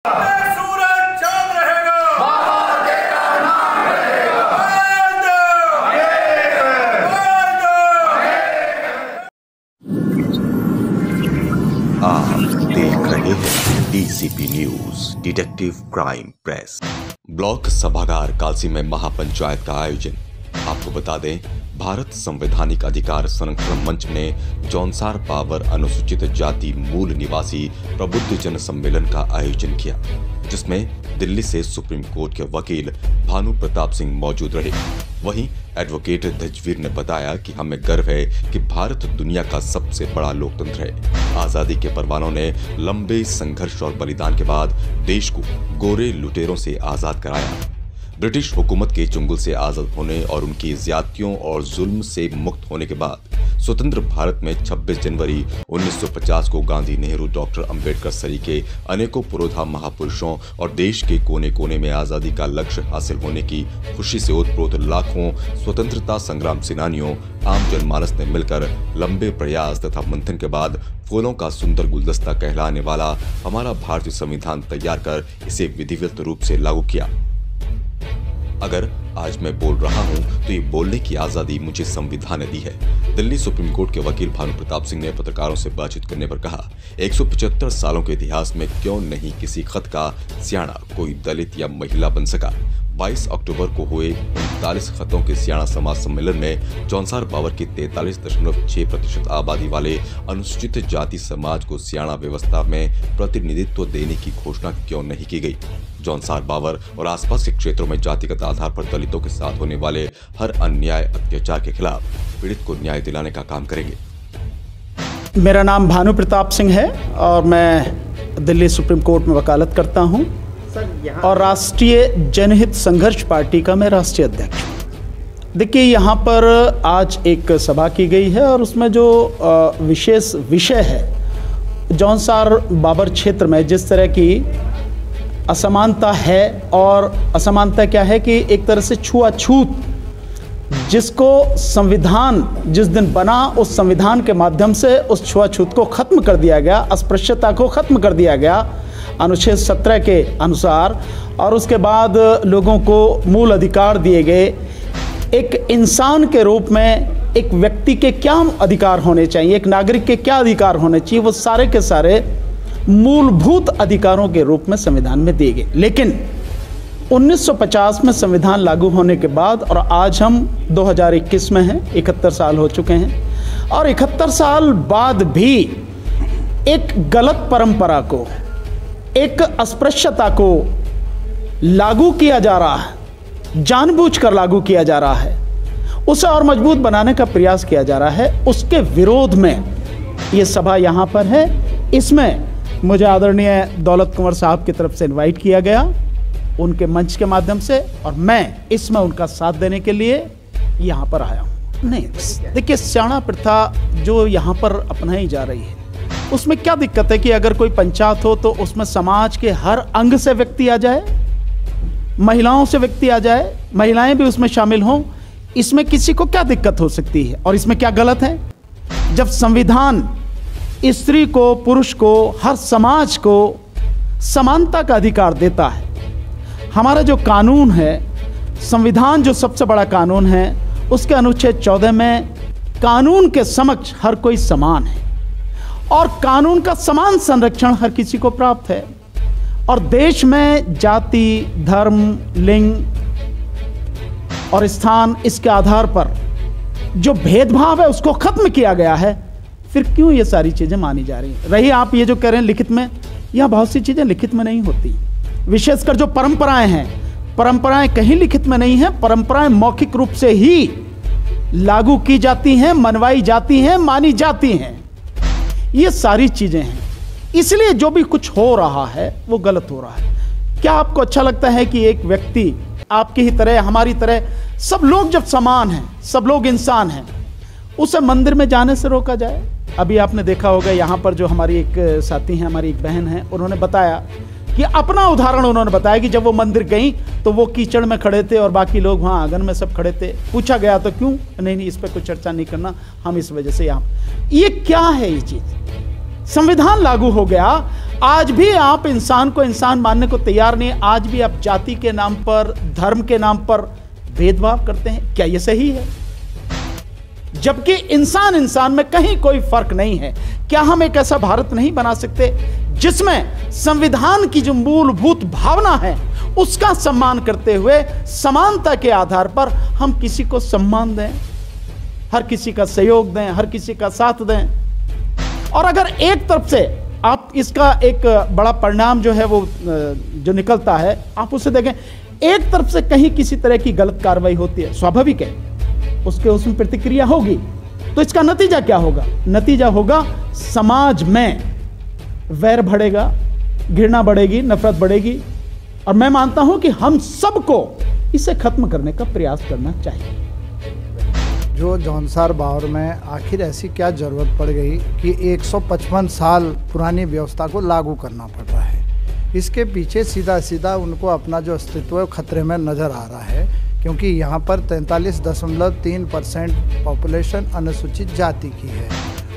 सूरज चांद रहेगा, बाबा तेरा नाम रहेगा। आप देख रहे हैं DCP news detective crime press. Block सभागार कालसी में महापंचायत का आयोजन। आपको बता दें, भारत संवैधानिक अधिकार संरक्षण मंच ने जौनसार पावर अनुसूचित जाति मूल निवासी प्रबुद्ध जन सम्मेलन का आयोजन किया, जिसमें दिल्ली से सुप्रीम कोर्ट के वकील भानु प्रताप सिंह मौजूद रहे। वहीं एडवोकेट धजवीर ने बताया कि हमें गर्व है कि भारत दुनिया का सबसे बड़ा लोकतंत्र है। आजादी के परवानों ने लंबे संघर्ष और बलिदान के बाद देश को गोरे लुटेरों से आजाद कराया। ब्रिटिश हुकूमत के चंगुल से आजाद होने और उनकी ज्यादतियों और जुल्म से मुक्त होने के बाद स्वतंत्र भारत में 26 जनवरी 1950 को गांधी, नेहरू, डॉक्टर अंबेडकर सरीके अनेकों पुरोधा महापुरुषों और देश के कोने कोने में आजादी का लक्ष्य हासिल होने की खुशी से ओतप्रोत लाखों स्वतंत्रता संग्राम सेनानियों, आम जनमानस ने मिलकर लंबे प्रयास तथा मंथन के बाद फूलों का सुंदर गुलदस्ता कहलाने वाला हमारा भारतीय संविधान तैयार कर इसे विधिवत रूप से लागू किया। अगर आज मैं बोल रहा हूं तो ये बोलने की आजादी मुझे संविधान ने दी है। दिल्ली सुप्रीम कोर्ट के वकील भानु प्रताप सिंह ने पत्रकारों से बातचीत करने पर कहा, 175 सालों के इतिहास में क्यों नहीं किसी खत का सियाणा कोई दलित या महिला बन सका। 22 अक्टूबर को हुए 39 खतों के सियाणा समाज सम्मेलन में जौनसार पावर की 43.6% आबादी वाले अनुसूचित जाति समाज को सियाणा व्यवस्था में प्रतिनिधित्व देने की घोषणा क्यों नहीं की गई। जौनसार बावर और आसपास के क्षेत्रों में जातिगत आधार पर दलितों के साथ होने वाले हर अन्याय अत्याचार के खिलाफ पीड़ित को न्याय दिलाने का काम करेंगे। मेरा नाम भानु प्रताप सिंह है और मैं दिल्ली सुप्रीम कोर्ट में वकालत करता हूं और राष्ट्रीय जनहित संघर्ष पार्टी का मैं राष्ट्रीय अध्यक्ष। देखिए, यहाँ पर आज एक सभा की गई है और उसमें जो विशेष विषय है, जौनसार बाबर क्षेत्र में जिस तरह की असमानता है, और असमानता क्या है कि एक तरह से छुआछूत, जिसको संविधान जिस दिन बना उस संविधान के माध्यम से उस छुआछूत को खत्म कर दिया गया, अस्पृश्यता को खत्म कर दिया गया अनुच्छेद 17 के अनुसार, और उसके बाद लोगों को मूल अधिकार दिए गए। एक इंसान के रूप में एक व्यक्ति के क्या अधिकार होने चाहिए, एक नागरिक के क्या अधिकार होने चाहिए, वो सारे के सारे मूलभूत अधिकारों के रूप में संविधान में दिए गए। लेकिन 1950 में संविधान लागू होने के बाद और आज हम 2021 में हैं, 71 साल हो चुके हैं, और 71 साल बाद भी एक गलत परंपरा को, एक अस्पृश्यता को लागू किया जा रहा है, जानबूझकर लागू किया जा रहा है, उसे और मजबूत बनाने का प्रयास किया जा रहा है। उसके विरोध में ये सभा यहाँ पर है। इसमें मुझे आदरणीय दौलत कुंवर साहब की तरफ से इनवाइट किया गया उनके मंच के माध्यम से, और मैं इसमें उनका साथ देने के लिए यहाँ पर आया हूँ। नहीं, देखिए, सियाणा प्रथा जो यहाँ पर अपनाई जा रही है, उसमें क्या दिक्कत है कि अगर कोई पंचायत हो तो उसमें समाज के हर अंग से व्यक्ति आ जाए, महिलाओं से व्यक्ति आ जाए, महिलाएं भी उसमें शामिल हों, इसमें किसी को क्या दिक्कत हो सकती है और इसमें क्या गलत है? जब संविधान स्त्री को, पुरुष को, हर समाज को समानता का अधिकार देता है। हमारा जो कानून है, संविधान जो सबसे बड़ा कानून है, उसके अनुच्छेद 14 में कानून के समक्ष हर कोई समान है और कानून का समान संरक्षण हर किसी को प्राप्त है। और देश में जाति, धर्म, लिंग और स्थान, इसके आधार पर जो भेदभाव है उसको खत्म किया गया है। फिर क्यों ये सारी चीज़ें मानी जा रही हैं? रही आप ये जो कह रहे हैं लिखित में, यहाँ बहुत सी चीज़ें लिखित में नहीं होती। विशेषकर जो परंपराएं हैं, परंपराएं कहीं लिखित में नहीं हैं। परंपराएं मौखिक रूप से ही लागू की जाती हैं, मनवाई जाती हैं, मानी जाती हैं। ये सारी चीज़ें हैं। इसलिए जो भी कुछ हो रहा है वो गलत हो रहा है। क्या आपको अच्छा लगता है कि एक व्यक्ति आपकी ही तरह, हमारी तरह, सब लोग जब समान हैं, सब लोग इंसान हैं, उसे मंदिर में जाने से रोका जाए? अभी आपने देखा होगा, यहाँ पर जो हमारी एक साथी हैं, हमारी एक बहन है, उन्होंने बताया कि अपना उदाहरण उन्होंने बताया कि जब वो मंदिर गई तो वो कीचड़ में खड़े थे और बाकी लोग वहाँ आंगन में सब खड़े थे। पूछा गया तो क्यों? नहीं, इस पर कोई चर्चा नहीं करना, हम इस वजह से यहाँ। ये क्या है? ये चीज़ संविधान लागू हो गया, आज भी आप इंसान को इंसान मानने को तैयार नहीं। आज भी आप जाति के नाम पर, धर्म के नाम पर भेदभाव करते हैं। क्या यह सही है? जबकि इंसान इंसान में कहीं कोई फर्क नहीं है। क्या हम एक ऐसा भारत नहीं बना सकते जिसमें संविधान की जो मूलभूत भावना है उसका सम्मान करते हुए समानता के आधार पर हम किसी को सम्मान दें, हर किसी का सहयोग दें, हर किसी का साथ दें? और अगर एक तरफ से आप इसका एक बड़ा परिणाम जो है वो जो निकलता है, आप उसे देखें, एक तरफ से कहीं किसी तरह की गलत कार्रवाई होती है, स्वाभाविक है उसमें प्रतिक्रिया होगी। तो इसका नतीजा क्या होगा? नतीजा होगा समाज में वैर बढ़ेगा, घृणा बढ़ेगी, नफरत बढ़ेगी। और मैं मानता हूं कि हम सबको इसे खत्म करने का प्रयास करना चाहिए। जो जौनसार बावर में आखिर ऐसी क्या ज़रूरत पड़ गई कि 155 साल पुरानी व्यवस्था को लागू करना पड़ रहा है? इसके पीछे सीधा सीधा उनको अपना जो अस्तित्व खतरे में नज़र आ रहा है, क्योंकि यहाँ पर 43.3% पॉपुलेशन अनुसूचित जाति की है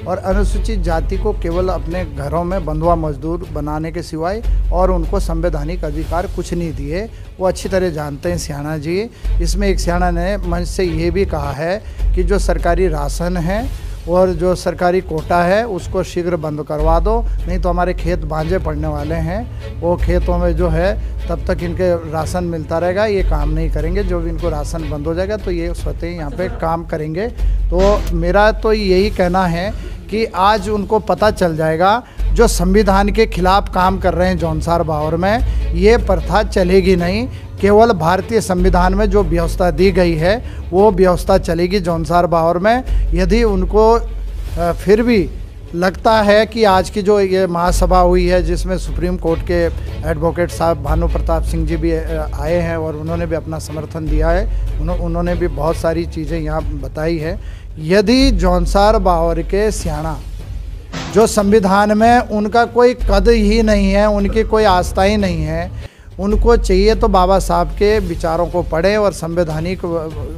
और अनुसूचित जाति को केवल अपने घरों में बंधुआ मजदूर बनाने के सिवाय और उनको संवैधानिक अधिकार कुछ नहीं दिए। वो अच्छी तरह जानते हैं सियाना जी। इसमें एक सियाना ने मंच से ये भी कहा है कि जो सरकारी राशन है और जो सरकारी कोटा है उसको शीघ्र बंद करवा दो, नहीं तो हमारे खेत भांजे पड़ने वाले हैं। वो खेतों में जो है तब तक इनके राशन मिलता रहेगा, ये काम नहीं करेंगे। जो भी इनको राशन बंद हो जाएगा तो ये स्वतः यहाँ पे काम करेंगे। तो मेरा तो यही कहना है कि आज उनको पता चल जाएगा जो संविधान के खिलाफ काम कर रहे हैं जौनसार बावर में, ये प्रथा चलेगी नहीं। केवल भारतीय संविधान में जो व्यवस्था दी गई है वो व्यवस्था चलेगी जौनसार बावर में। यदि उनको फिर भी लगता है कि आज की जो ये महासभा हुई है जिसमें सुप्रीम कोर्ट के एडवोकेट साहब भानु प्रताप सिंह जी भी आए हैं और उन्होंने भी अपना समर्थन दिया है, उन्होंने भी बहुत सारी चीज़ें यहाँ बताई है। यदि जौनसार बावर के सियाना जो संविधान में उनका कोई कद ही नहीं है, उनकी कोई आस्था ही नहीं है, उनको चाहिए तो बाबा साहब के विचारों को पढ़ें और संवैधानिक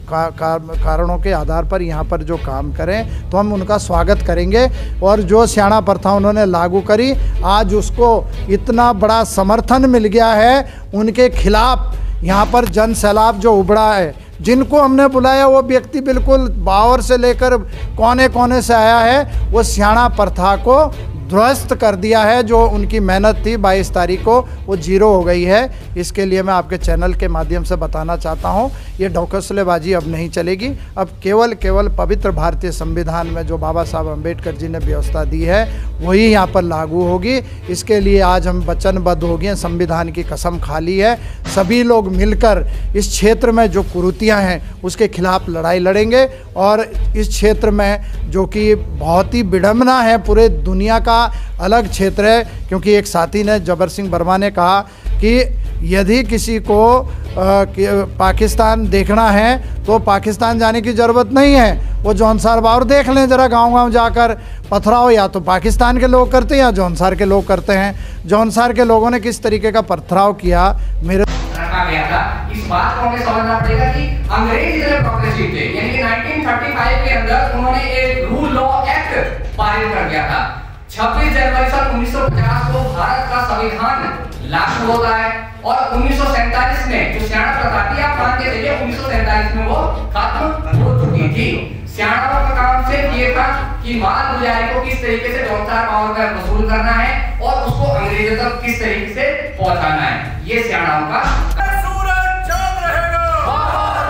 कारणों के आधार पर यहाँ पर जो काम करें तो हम उनका स्वागत करेंगे। और जो सियाना प्रथा उन्होंने लागू करी, आज उसको इतना बड़ा समर्थन मिल गया है, उनके खिलाफ यहाँ पर जन सैलाब जो उभरा है। जिनको हमने बुलाया वो व्यक्ति बिल्कुल बावर से लेकर कोने कोने से आया है, वो सियाना प्रथा को ध्वस्त कर दिया है। जो उनकी मेहनत थी 22 तारीख को वो जीरो हो गई है। इसके लिए मैं आपके चैनल के माध्यम से बताना चाहता हूँ, ये ढोकसलेबाजी अब नहीं चलेगी। अब केवल पवित्र भारतीय संविधान में जो बाबा साहब अम्बेडकर जी ने व्यवस्था दी है वही यहाँ पर लागू होगी। इसके लिए आज हम वचनबद्ध हो गए, संविधान की कसम खा ली है। सभी लोग मिलकर इस क्षेत्र में जो कुरीतियाँ हैं उसके खिलाफ लड़ाई लड़ेंगे। और इस क्षेत्र में जो कि बहुत ही विडम्बना है, पूरे दुनिया का अलग क्षेत्र है, क्योंकि एक साथी ने जबर सिंह वर्मा ने कहा कि यदि किसी को पाकिस्तान देखना है तो पाकिस्तान जाने की ज़रूरत नहीं है, वो जौनसार बावर देख लें जरा गांव-गांव जाकर। पथराव या तो पाकिस्तान के लोग करते हैं या जौनसार के लोग करते हैं। जौनसार के लोगों ने किस तरीके का पथराव किया मेरे रखा गया था। इस बात को हमें समझना पड़ेगा कि अंग्रेज इतने प्रोग्रेसिव थे, यानी कि 1935 के अंदर उन्होंने एक रूल लॉ एक्ट पारित कर दिया था। 26 जनवरी सन 1950 को भारत का संविधान लागू होता है और 1947 में जो सियाना प्रथा थी, आप मान के चलिए 1947 में वो खत्म हो चुकी थी। सियाना का काम सिर्फ ये था कि माल गुजारी को किस तरीके से जौनसार बावर का वसूल करना है और उसको अंग्रेजों तक किस तरीके से पहुंचाना है, ये सियानाओं का। सूरज चांद रहेगा,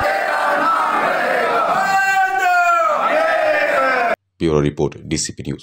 तेरा नाम रहेगा। Bureau report, DCP news.